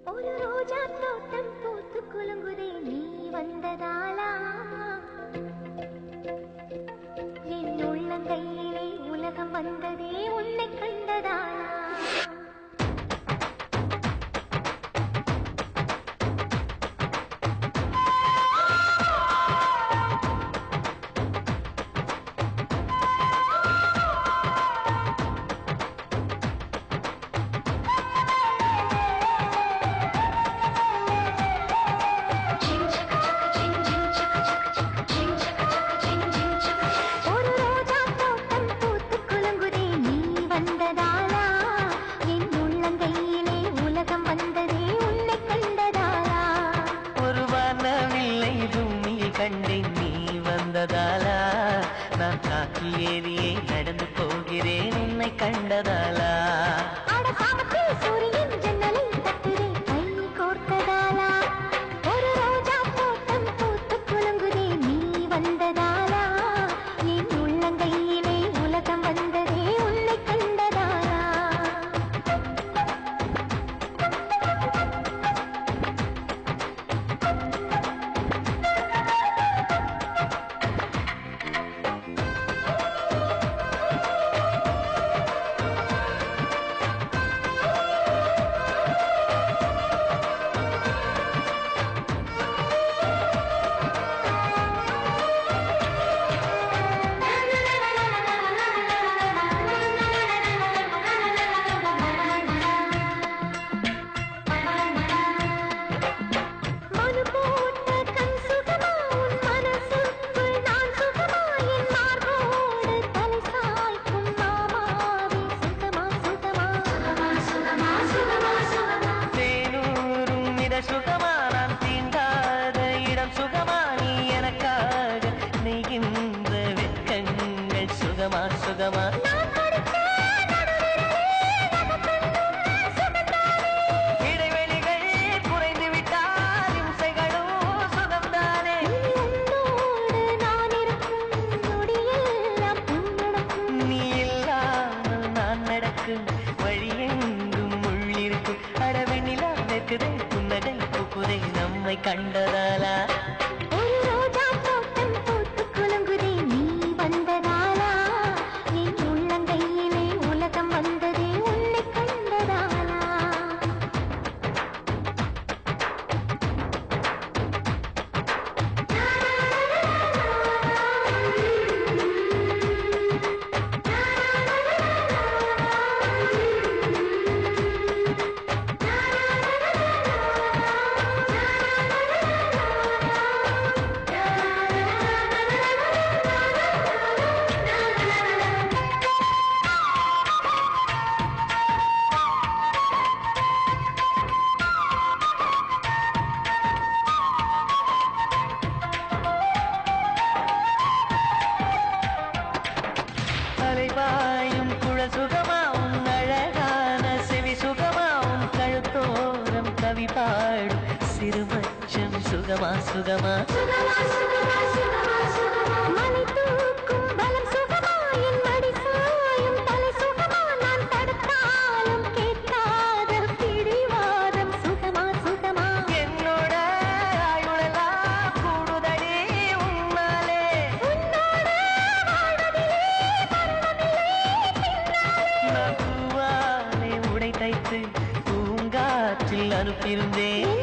ஒரு ரோஜா தோட்டம் பூத்து குலுங்குதே நீ வந்ததாலா என் உள்ளங்கையிலே உலகம் வந்ததே உன்னை கண்டதாலா கண்டேன் நீ வந்ததாலா நான் காற்றில் ஏறியே நடந்து போகிறேன் உன்னை கண்டதாலா சூரியன் ஜன்னலை தட்டுதே கை கோர்த்ததாலா ஒரு ரோஜா தோட்டம் பூத்து குலுங்குதே நீ வந்ததாலா என் உள்ளங்கையிலே உலகம் வந்ததே உன்னை கண்டதாலா சுகமா நான் தீண்டாத இடம் சுகமா நீ எனக்காக நெய்கின்ற வெட்கங்கள் சுகமா சுகமா இடைவெளிகள் குறைந்து விட்டால் இம்சைகளும் சுகம்தானே நீ இல்லாமல் நான் நடக்கும் வழியெங்கும் உள்ளிருக்கும் அடவெண்ணிலா நிற்குதே புன்னகை பூக்குதை நம்மை கண்டதாலா ஒரு ரோஜா தோட்டம் பூத்து குலுங்குதே நீ வந்ததாலா என் உள்ளங்கையிலே உலகம் வந்ததே உன்னை கண்டதாலா அலைவாயும் குழல் சுகமா உன் அழகான செவி சுகமா உன் கழுத்தோரம் கவி பாடும் சிறுமச்சம் சுகமா சுகமா மணி தூக்கும் பலம் சுகமா என் மடி சாயும் தலை சுகமா நான் தடுத்தாலும் கேட்காத பிடிவாதம் சுகமா சுகமா என்னோட ஆயுளெல்லாம் கூடுதடி உன்னாலே நான் பூவாலே உடை தைத்து பூங்காற்றில் அனுப்பியிருந்தேன்